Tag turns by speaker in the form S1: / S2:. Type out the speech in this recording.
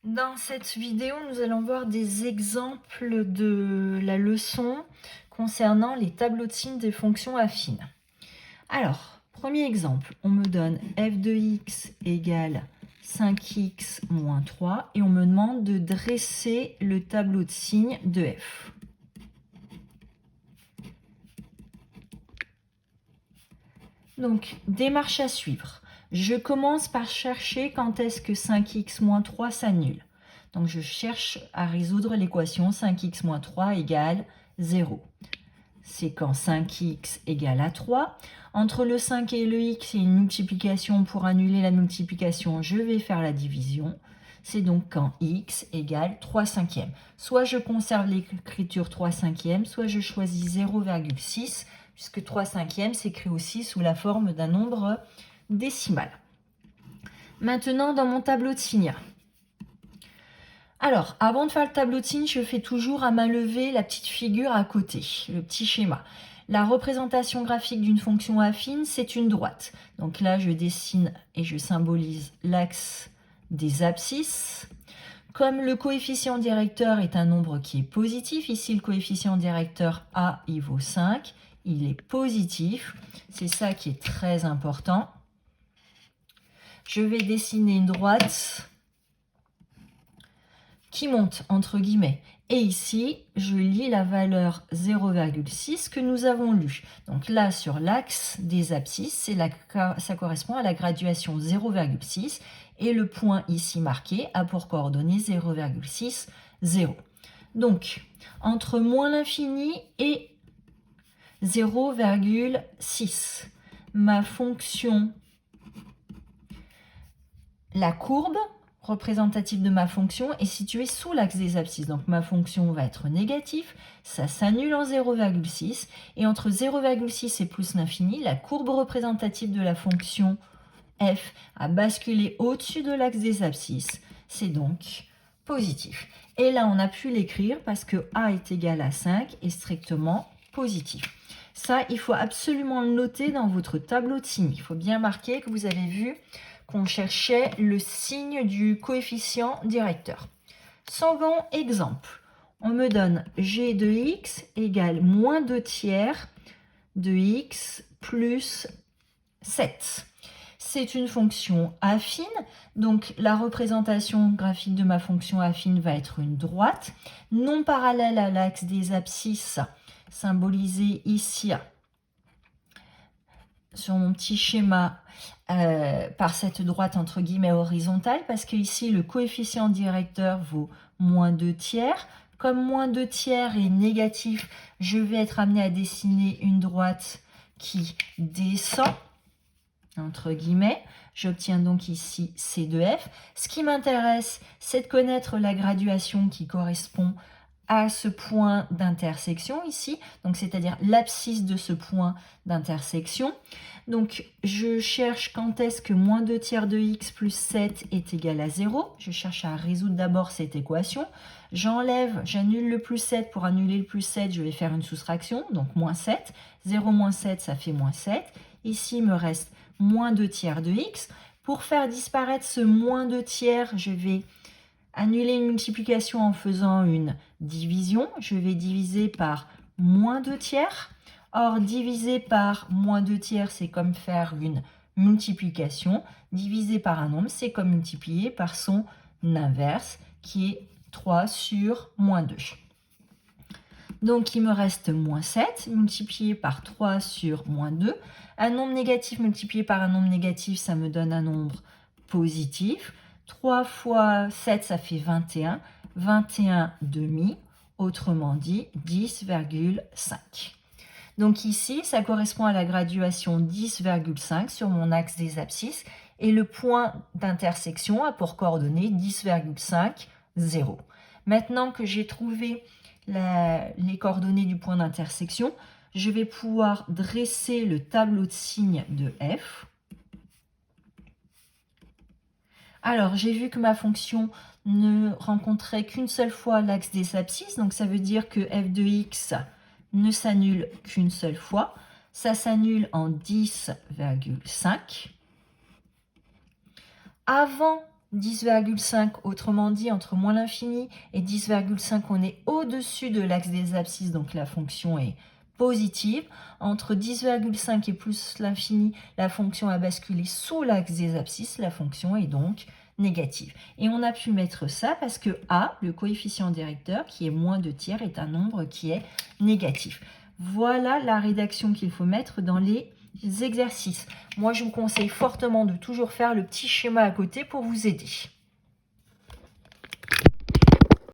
S1: Dans cette vidéo, nous allons voir des exemples de la leçon concernant les tableaux de signes des fonctions affines. Alors, premier exemple, on me donne f de x égale 5x moins 3 et on me demande de dresser le tableau de signes de f. Donc, démarche à suivre. Je commence par chercher quand est-ce que 5x moins 3 s'annule. Donc, je cherche à résoudre l'équation 5x moins 3 égale 0. C'est quand 5x égale à 3. Entre le 5 et le x, il y a une multiplication. Pour annuler la multiplication, je vais faire la division. C'est donc quand x égale 3 cinquièmes. Soit je conserve l'écriture 3 cinquièmes, soit je choisis 0,6, puisque 3 cinquièmes s'écrit aussi sous la forme d'un nombre décimal. Maintenant, dans mon tableau de signes. Alors, avant de faire le tableau de signes, je fais toujours à main levée la petite figure à côté, le petit schéma. La représentation graphique d'une fonction affine, c'est une droite. Donc là, je dessine et je symbolise l'axe des abscisses. Comme le coefficient directeur est un nombre qui est positif, ici le coefficient directeur A, il vaut 5, il est positif. C'est ça qui est très important. Je vais dessiner une droite qui monte, entre guillemets. Et ici, je lis la valeur 0,6 que nous avons lue. Donc là, sur l'axe des abscisses, ça correspond à la graduation 0,6. Et le point ici marqué a pour coordonnée 0,6, 0. Donc, entre moins l'infini et 0,6, ma fonction, la courbe représentative de ma fonction est située sous l'axe des abscisses. Donc ma fonction va être négative, ça s'annule en 0,6. Et entre 0,6 et plus l'infini, la courbe représentative de la fonction f a basculé au-dessus de l'axe des abscisses. C'est donc positif. Et là, on a pu l'écrire parce que a est égal à 5 est strictement positif. Ça, il faut absolument le noter dans votre tableau de signes. Il faut bien marquer que vous avez vu qu'on cherchait le signe du coefficient directeur. Second exemple, on me donne g de x égale moins 2 tiers de x plus 7. C'est une fonction affine, donc la représentation graphique de ma fonction affine va être une droite, non parallèle à l'axe des abscisses, symbolisée ici sur mon petit schéma par cette droite entre guillemets horizontale, parce que ici le coefficient directeur vaut moins 2 tiers. Comme moins 2 tiers est négatif, je vais être amené à dessiner une droite qui descend, entre guillemets. J'obtiens donc ici C de F. Ce qui m'intéresse, c'est de connaître la graduation qui correspond à ce point d'intersection ici, donc c'est-à-dire l'abscisse de ce point d'intersection. Donc je cherche quand est-ce que moins 2 tiers de x plus 7 est égal à 0. Je cherche à résoudre d'abord cette équation. J'annule le plus 7. Pour annuler le plus 7, je vais faire une soustraction, donc moins 7. 0 moins 7, ça fait moins 7. Ici, il me reste moins 2 tiers de x. Pour faire disparaître ce moins 2 tiers, je vais annuler une multiplication en faisant une division. Je vais diviser par moins 2 tiers. Or, diviser par moins 2 tiers, c'est comme faire une multiplication. Diviser par un nombre, c'est comme multiplier par son inverse, qui est 3 sur moins 2. Donc, il me reste moins 7 multiplié par 3 sur moins 2. Un nombre négatif multiplié par un nombre négatif, ça me donne un nombre positif. 3 fois 7, ça fait 21. 21 demi, autrement dit 10,5. Donc ici, ça correspond à la graduation 10,5 sur mon axe des abscisses. Et le point d'intersection a pour coordonnée 10,5, 0. Maintenant que j'ai trouvé les coordonnées du point d'intersection, je vais pouvoir dresser le tableau de signes de f. Alors, j'ai vu que ma fonction ne rencontrait qu'une seule fois l'axe des abscisses, donc ça veut dire que f de x ne s'annule qu'une seule fois. Ça s'annule en 10,5. Avant 10,5, autrement dit, entre moins l'infini et 10,5, on est au-dessus de l'axe des abscisses, donc la fonction est positive. Entre 10,5 et plus l'infini, la fonction a basculé sous l'axe des abscisses, la fonction est donc négative. Et on a pu mettre ça parce que A, le coefficient directeur, qui est moins 2 tiers, est un nombre qui est négatif. Voilà la rédaction qu'il faut mettre dans les exercices. Moi, je vous conseille fortement de toujours faire le petit schéma à côté pour vous aider.